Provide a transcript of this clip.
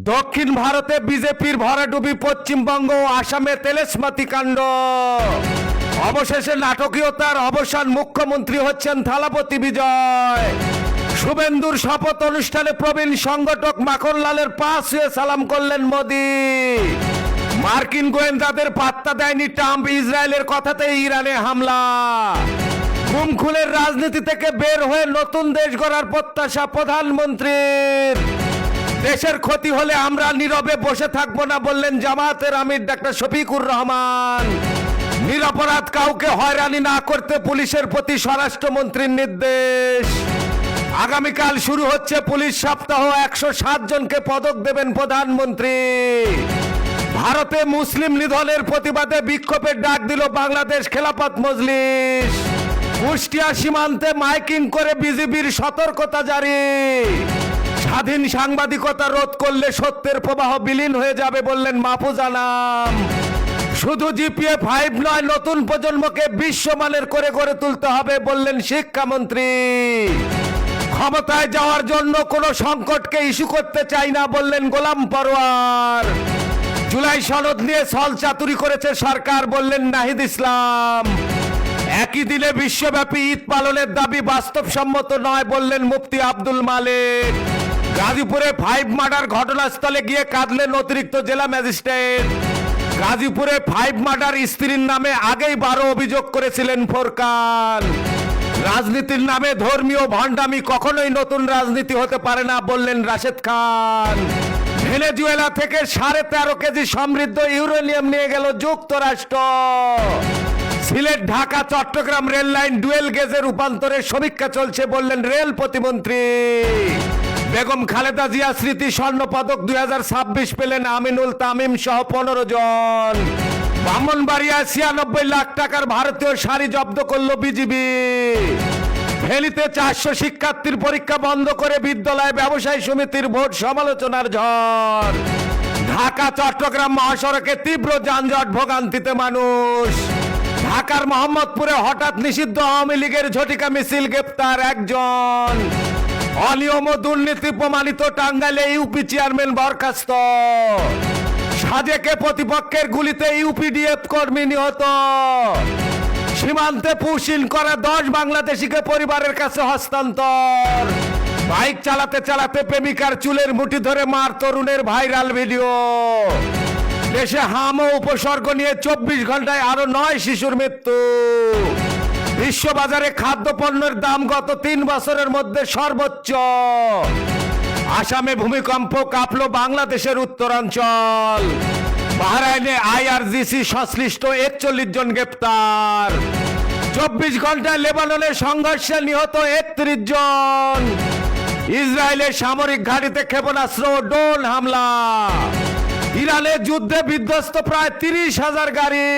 দক্ষিণ ভারতে বিজেপির ভরাডুবি, পশ্চিমবঙ্গ ও আসামে তেলেস্মাতি কাণ্ড। অবশেষে নাটকীয়তার অবসান, মুখ্যমন্ত্রী হচ্ছেন থালাপতি বিজয়। শুভেন্দুর শপথ অনুষ্ঠানে প্রবীণ সংগঠক মাখনলালের পা ছুঁয়ে সালাম করলেন মোদি। মার্কিন গোয়েন্দাদের পাত্তা দেয়নি ট্রাম্প, ইসরায়েলের কথাতেই ইরানে হামলা। গুম খুনের রাজনীতি থেকে বের হয়ে নতুন দেশ গড়ার প্রত্যাশা প্রধানমন্ত্রীর। দেশের ক্ষতি হলে আমরা নীরবে বসে থাকবো না বললেন জামায়াতের আমির ডাক্তার শফিকুর রহমান। নিরপরাধ কাউকে হয়রানি না করতে পুলিশের প্রতি স্বরাষ্ট্রমন্ত্রীর নির্দেশ। আগামীকাল শুরু হচ্ছে পুলিশ সপ্তাহ, 107 জনকে পদক দেবেন প্রধানমন্ত্রী। ভারতে মুসলিম নিধনের প্রতিবাদে বিক্ষোভের ডাক দিল বাংলাদেশ খেলাফত মজলিস। কুষ্টিয়া সীমান্তে মাইকিং করে বিজিবির সতর্কতা জারি। স্বাধীন সাংবাদিকতা রোধ করলে সত্যের প্রবাহ বিলীন হয়ে যাবে বললেন মাহফুজ আনাম। শুধু জিপিএ 5 নয়, নতুন প্রজন্মকে বিশ্বমানের করে গড়ে তুলতে হবে বললেন শিক্ষামন্ত্রী। ক্ষমতায় যাওয়ার জন্য কোনো সংকটকে ইস্যু করতে চাই না বললেন গোলাম পরোয়ার। জুলাই সনদ নিয়ে ছলচাতুরি করেছে সরকার বললেন নাহিদ ইসলাম। একই দিনে বিশ্বব্যাপী ঈদ পালনের দাবি বাস্তবসম্মত নয় বললেন মুফতি আব্দুল মালিক। গাজীপুরে 5 মার্ডার ঘটনাস্থলে গিয়ে কাঁদলেন অতিরিক্ত জেলা ম্যাজিস্ট্রেট। গাজীপুরে 5 মার্ডার স্ত্রীর নামে আগেই 12 অভিযোগ করেছিলেন ফোরকান। রাজনীতির নামে ধর্মীয় ভণ্ডামি কখনোই নতুন রাজনীতি হতে পারে না বললেন রাশেদ খান। ভেনেজুয়েলা থেকে 13.5 কেজি সমৃদ্ধ ইউরেনিয়াম নিয়ে গেল যুক্তরাষ্ট্র। Sylhet Dhaka Chittagong rail line dual গেজে রূপান্তরের সমীক্ষা চলছে বললেন রেল প্রতিমন্ত্রী। বেগম খালেদা জিয়া স্মৃতি স্বর্ণ পদক 2026 পেলেন আমিনুল তামিম সহ 15 জন। ব্রাহ্মণবাড়িয়ায় 96 লাখ টাকার ভারতীয় শাড়ি জব্দ করল বিজিবি। ফেনীতে 400 শিক্ষার্থীর পরীক্ষা বন্ধ করে বিদ্যালয় ব্যবসায়ী সমিতির ভোট সমালোচনার ঝড়। ঢাকা চট্টগ্রাম মহাসড়কে তীব্র যানজট, ভোগান্তিতে মানুষ। ঢাকার মোহাম্মদপুরে হঠাৎ নিষিদ্ধ আওয়ামী লীগের ঝটিকা মিছিল, গ্রেপ্তার 1 জন। অনিয়ম ও দুর্নীতি প্রমাণিত, টাঙ্গাইলে ইউপি চেয়ারম্যান বরখাস্ত। সাজেকে প্রতিপক্ষের গুলিতে ইউপিডিএফ কর্মী নিহত। সীমান্তে পুশিন করা 10 বাংলাদেশিকে পরিবারের কাছে হস্তান্তর। বাইক চালাতে চালাতে প্রেমিকার চুলের মুঠি ধরে মার তরুণের ভাইরাল ভিডিও। দেশে হাম ও উপসর্গ নিয়ে 24 ঘন্টায় আরো 9 শিশুর মৃত্যু। বিশ্ববাজারে খাদ্যপণ্যের দাম গত 3 বছরের মধ্যে সর্বোচ্চ। আসামে ভূমিকম্প, কাঁপল বাংলাদেশের উত্তরাঞ্চল। বাহরাইনে আইআরজিসি সংশ্লিষ্ট 41 জন গ্রেপ্তার। 24 ঘন্টায় লেবাননের সংঘর্ষে নিহত 31 জন। ইসরায়েলের সামরিক ঘাঁটিতে ক্ষেপণাস্ত্র ও ড্রোন হামলা। ইরানের যুদ্ধে বিধ্বস্ত প্রায় 30,000 গাড়ি।